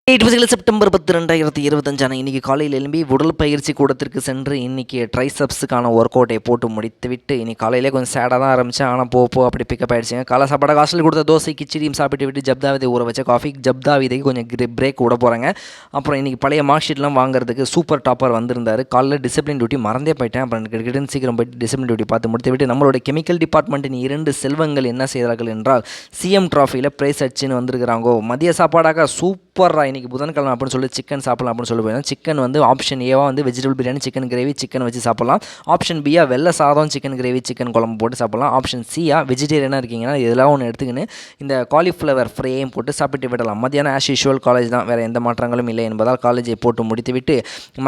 September 10, 2025 இன்றைக்கி காலையில் எழும்பி உடற்பயிற்சி கூடத்திற்கு சென்று இன்றைக்கி ட்ரைசப்ஸுக்கான ஒர்க் அவுட்டை போட்டு முடித்துவிட்டு இன்றைக்கி காலையிலே கொஞ்சம் சேடாக தான் ஆரம்பித்தேன். ஆனால் போ அப்படி பிக்கப் ஆகிடுச்சிங்க. காலை சாப்பாடு ஹாஸ்டல் கொடுத்த தோசை கிச்சடியும் சாப்பிட்டு விட்டு ஜப்தாவிதை ஊற வச்ச காஃபி ஜப்தாவிதைக்கு கொஞ்சம் பிரேக் விட போகிறாங்க. அப்புறம் இன்றைக்கி பழைய மார்க் ஷீட்லாம் வாங்குறதுக்கு சூப்பர் டாப்பர் வந்திருந்தார். காலையில் டிசிப்ளின் டியூட்டி மறந்தே போயிட்டேன். அப்புறம் கிட்டத்தட்ட சீக்கிரம் போய்ட்டு டிசிப்ளின் டியூட்டி பார்த்து முடித்து விட்டு நம்மளோட கெமிக்கல் டிபார்ட்மெண்ட்டின் 2 செல்வங்கள் என்ன செய்கிறார்கள் என்றால் சிஎம் ட்ராஃபியில் ப்ரைஸ் அடிச்சுன்னு வந்திருக்கிறாங்கோ. மதிய சாப்பாடாக சூப்பராக இன்றைக்கி புதன்கிழமை அப்படின்னு சொல்லி சிக்கன் சாப்பிடலாம் அப்படின்னு சொல்லி போயிருந்தோம். சிக்கன் வந்து ஆப்ஷன் ஏவா வந்து vegetable biryani chicken gravy chicken வச்சு சாப்பிடலாம். ஆப்ஷன் பியா வெள்ளை சாதம் சிக்கன் கிரேவி சிக்கன் குழம்பு போட்டு சாப்பிடலாம். ஆப்ஷன் சியா வெஜிடேரியனாக இருக்கீங்கன்னா இதெல்லாம் ஒன்று எடுத்துக்கின்னு இந்த காலிஃப்ளவர் ஃப்ரையும் போட்டு சாப்பிட்டு விடலாம். மத்தியானம் ஆஸ் யூஷுவல் காலேஜ் தான், வேறு எந்த மாற்றங்களும் இல்லை என்பதால் காலேஜை போட்டு முடித்துவிட்டு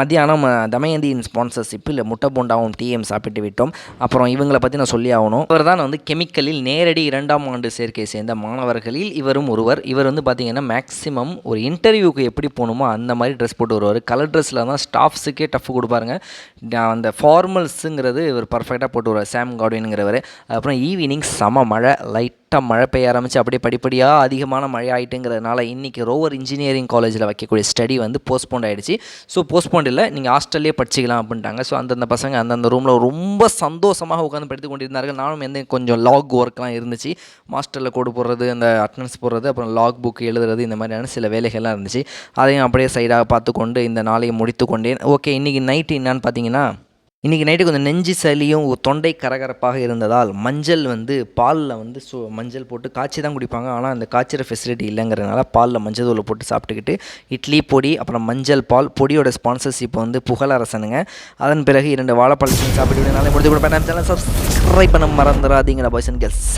மத்தியானம் தமயந்தியின் ஸ்பான்சர்ஷிப்பில் முட்டை போண்டாவும் டீயும் சாப்பிட்டு விட்டோம். அப்புறம் இவங்களை பற்றி நான் சொல்லி ஆகணும். இவர் தான் வந்து கெமிக்கலில் நேரடி 2ஆம் ஆண்டு சேர்க்கை சேர்ந்த மாணவர்களில் இவரும் ஒருவர். இவர் வந்து பார்த்திங்கன்னா மேக்ஸிமம் ஒரு இன்டர்வியூக்கு எப்படி போகணுமோ அந்த மாதிரி ட்ரெஸ் போட்டு வருவார். கலர் ட்ரெஸ்ஸில் தான் ஸ்டாஃப்ஸுக்கே டஃப் கொடுப்பாருங்க. அந்த ஃபார்மல்ஸுங்கிறது இவர் பர்ஃபெக்டாக போட்டு வருவார், சாம் காட்வின்ங்கிறவர். அப்புறம் ஈவினிங் செம மழை, லைட்டாக மழை பெய்ய ஆரம்பித்து அப்படியே படிப்படியாக அதிகமான மழை ஆகிட்டுங்கிறதுனால இன்றைக்கி ரோவர் இன்ஜினியரிங் காலேஜில் வைக்கக்கூடிய ஸ்டடி வந்து போஸ்ட்போண்ட் ஆகிடுச்சு. ஸோ போஸ்ட்போண்ட் இல்லை, நீங்கள் ஹாஸ்டல்லே படிச்சிக்கலாம் அப்படின்ட்டாங்க. ஸோ அந்தந்த பசங்க அந்தந்த ரூமில் ரொம்ப சந்தோஷமாக உட்காந்து படித்து கொண்டிருந்தார்கள். நானும் எந்த கொஞ்சம் லாக் ஒர்க்லாம் இருந்துச்சு, மாஸ்டரில் கோடு போடுறது, அந்த அட்டனன்ஸ் போடுறது, அப்புறம் லாக் புக் எழுதுறது, இந்த மாதிரியான சில வேலைகள்லாம் இருந்துச்சு. அதையும் அப்படியே சைடாக பார்த்து கொண்டு இந்த நாளையை முடித்து கொண்டேன். ஓகே, இன்றைக்கி நைட்டு என்னான்னு பார்த்தீங்கன்னா, இன்றைக்கி நைட்டு கொஞ்சம் நெஞ்சு சளியும் தொண்டை கரகரப்பாக இருந்ததால் மஞ்சள் வந்து பாலில் வந்து மஞ்சள் போட்டு காய்ச்சி தான் குடிப்பாங்க. ஆனால் அந்த காய்ச்சிற ஃபெசிலிட்டி இல்லைங்கிறதுனால பாலில் மஞ்சள் தூளை போட்டு சாப்பிட்டுக்கிட்டு இட்லி பொடி அப்புறம் மஞ்சள் பால் பொடியோட ஸ்பான்சர்ஷிப் வந்து புகழரசனுங்க. அதன் பிறகு 2 வாழைப்பழத்தையும் சாப்பிட்டு நாளை முடித்து கொடுப்பேன். சப்ஸ்கிரைப் பண்ண மறந்துடாதீங்களா பாய்ஸ் அண்ட் கேர்ள்ஸ்.